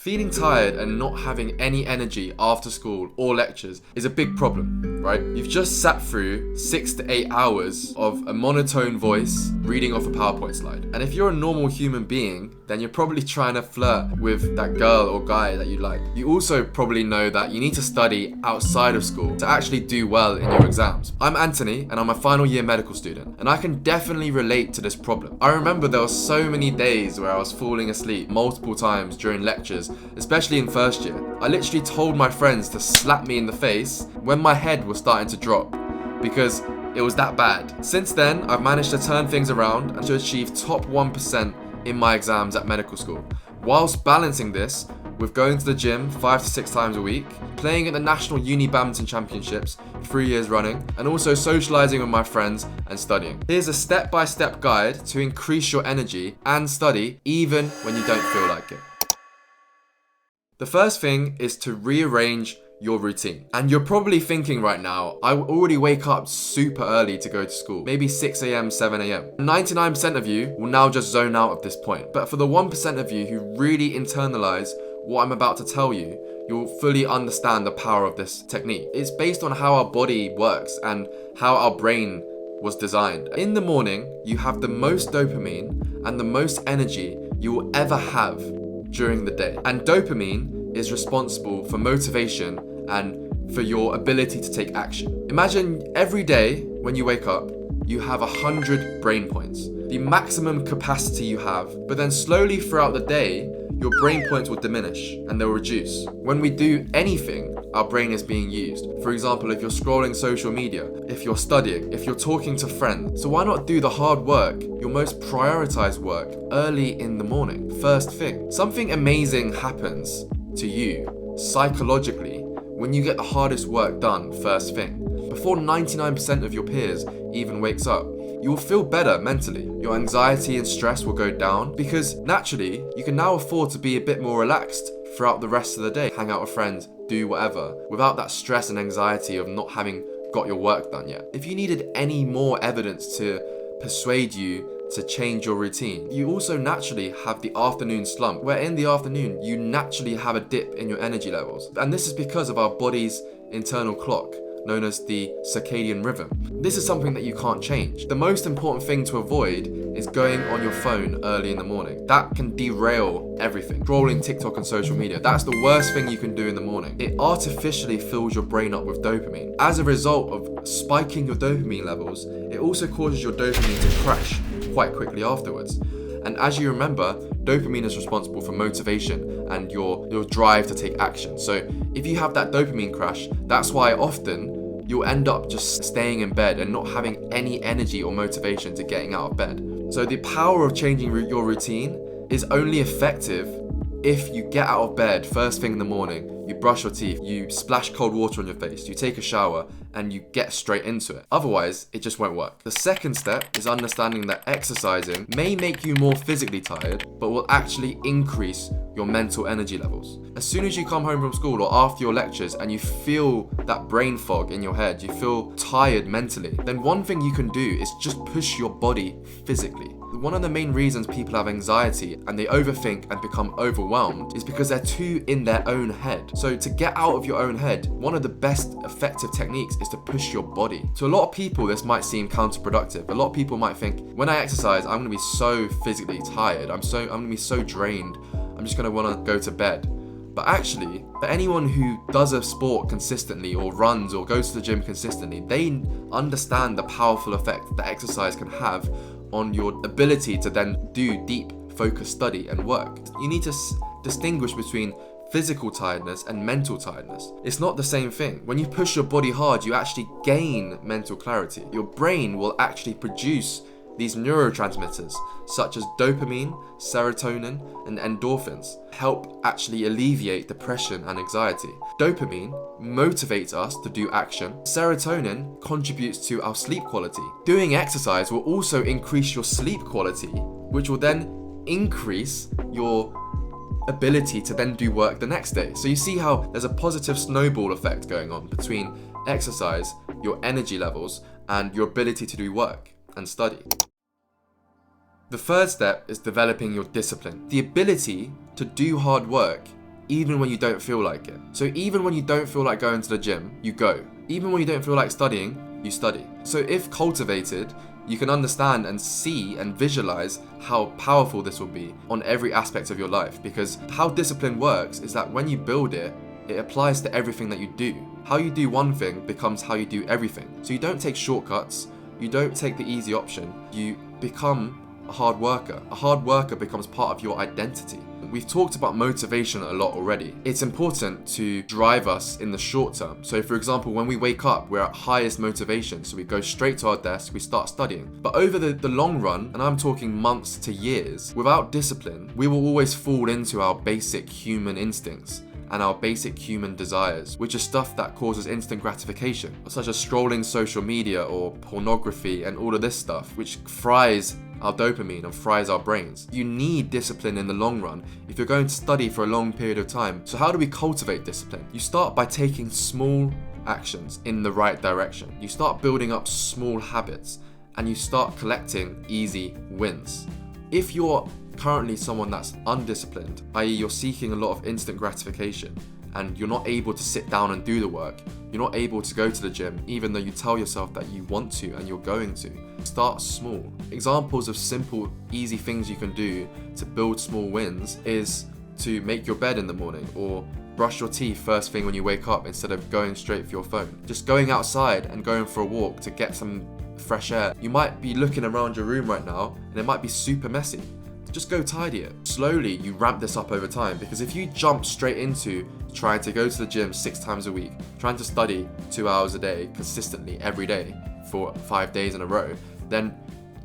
Feeling tired and not having any energy after school or lectures is a big problem, right? You've just sat through 6 to 8 hours of a monotone voice reading off a PowerPoint slide. And if you're a normal human being, then you're probably trying to flirt with that girl or guy that you like. You also probably know that you need to study outside of school to actually do well in your exams. I'm Anthony and I'm a final year medical student, and I can definitely relate to this problem. I remember there were so many days where I was falling asleep multiple times during lectures, especially in first year. I literally told my friends to slap me in the face when my head was starting to drop because it was that bad. Since then, I've managed to turn things around and to achieve top 1% in my exams at medical school, whilst balancing this with going to the gym 5 to 6 times a week, playing at the National Uni Badminton Championships 3 years running, and also socializing with my friends and studying. Here's a step-by-step guide to increase your energy and study even when you don't feel like it. The first thing is to rearrange your routine. And you're probably thinking right now, I already wake up super early to go to school, maybe 6 a.m, 7 a.m. 99% of you will now just zone out at this point. But for the 1% of you who really internalize what I'm about to tell you, you'll fully understand the power of this technique. It's based on how our body works and how our brain was designed. In the morning, you have the most dopamine and the most energy you will ever have during the day. And dopamine is responsible for motivation and for your ability to take action. Imagine every day when you wake up, you have 100 brain points, the maximum capacity you have, but then slowly throughout the day, your brain points will diminish and they'll reduce. When we do anything, our brain is being used. For example, if you're scrolling social media, if you're studying, if you're talking to friends. So why not do the hard work, your most prioritized work, early in the morning, first thing? Something amazing happens to you psychologically when you get the hardest work done first thing. Before 99% of your peers even wakes up, you will feel better mentally. Your anxiety and stress will go down because naturally, you can now afford to be a bit more relaxed throughout the rest of the day. Hang out with friends, do whatever, without that stress and anxiety of not having got your work done yet. If you needed any more evidence to persuade you to change your routine, you also naturally have the afternoon slump, where in the afternoon, you naturally have a dip in your energy levels. And this is because of our body's internal clock, known as the circadian rhythm. This is something that you can't change. The most important thing to avoid is going on your phone early in the morning. That can derail everything. Scrolling TikTok and social media, that's the worst thing you can do in the morning. It artificially fills your brain up with dopamine. As a result of spiking your dopamine levels, it also causes your dopamine to crash quite quickly afterwards. And as you remember, dopamine is responsible for motivation and your drive to take action. So if you have that dopamine crash, that's why often you'll end up just staying in bed and not having any energy or motivation to getting out of bed. So the power of changing your routine is only effective if you get out of bed first thing in the morning, you brush your teeth, you splash cold water on your face, you take a shower, and you get straight into it. Otherwise, it just won't work. The second step is understanding that exercising may make you more physically tired, but will actually increase your mental energy levels. As soon as you come home from school or after your lectures and you feel that brain fog in your head, you feel tired mentally, then one thing you can do is just push your body physically. One of the main reasons people have anxiety and they overthink and become overwhelmed is because they're too in their own head. So to get out of your own head, one of the best effective techniques is to push your body. To a lot of people, this might seem counterproductive. A lot of people might think, when I exercise, I'm gonna be so physically tired. I'm gonna be so drained. I'm just gonna wanna go to bed. But actually, for anyone who does a sport consistently or runs or goes to the gym consistently, they understand the powerful effect that exercise can have on your ability to then do deep, focused study and work. You need to distinguish between physical tiredness and mental tiredness. It's not the same thing. When you push your body hard, you actually gain mental clarity. Your brain will actually produce these neurotransmitters such as dopamine, serotonin, and endorphins help actually alleviate depression and anxiety. Dopamine motivates us to do action. Serotonin contributes to our sleep quality. Doing exercise will also increase your sleep quality, which will then increase your ability to then do work the next day. So you see how there's a positive snowball effect going on between exercise, your energy levels, and your ability to do work and study. The third step is developing your discipline. The ability to do hard work even when you don't feel like it. So even when you don't feel like going to the gym, you go. Even when you don't feel like studying, you study. So if cultivated, you can understand and see and visualize how powerful this will be on every aspect of your life, because how discipline works is that when you build it, it applies to everything that you do. How you do one thing becomes how you do everything. So you don't take shortcuts, you don't take the easy option, you become a hard worker. A hard worker becomes part of your identity. We've talked about motivation a lot already. It's important to drive us in the short term. So for example, when we wake up, we're at highest motivation. So we go straight to our desk, we start studying. But over the long run, and I'm talking months to years, without discipline, we will always fall into our basic human instincts and our basic human desires, which is stuff that causes instant gratification, such as scrolling social media or pornography and all of this stuff, which fries our dopamine and fries our brains. You need discipline in the long run if you're going to study for a long period of time. So how do we cultivate discipline? You start by taking small actions in the right direction. You start building up small habits and you start collecting easy wins. If you're currently someone that's undisciplined, i.e. you're seeking a lot of instant gratification and you're not able to sit down and do the work, you're not able to go to the gym even though you tell yourself that you want to and you're going to, start small. Examples of simple, easy things you can do to build small wins is to make your bed in the morning or brush your teeth first thing when you wake up instead of going straight for your phone. Just going outside and going for a walk to get some fresh air. You might be looking around your room right now and it might be super messy. Just go tidy it. Slowly you ramp this up over time, because if you jump straight into trying to go to the gym 6 times a week, trying to study 2 hours a day consistently every day for 5 days in a row, then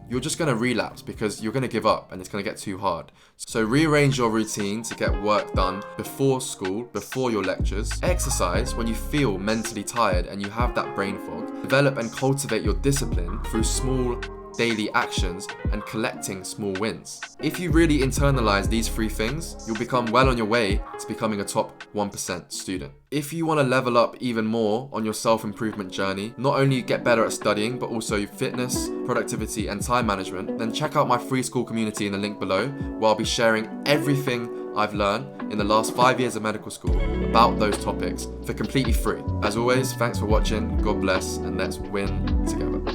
you're just going to relapse because you're going to give up and it's going to get too hard. So rearrange your routine to get work done before school, before your lectures. Exercise when you feel mentally tired and you have that brain fog. Develop and cultivate your discipline through small daily actions and collecting small wins. If you really internalize these 3 things, you'll become well on your way to becoming a top 1% student. If you want to level up even more on your self-improvement journey, not only get better at studying, but also fitness, productivity, and time management, then check out my free school community in the link below, where I'll be sharing everything I've learned in the last 5 years of medical school about those topics for completely free. As always, thanks for watching, God bless, and let's win together.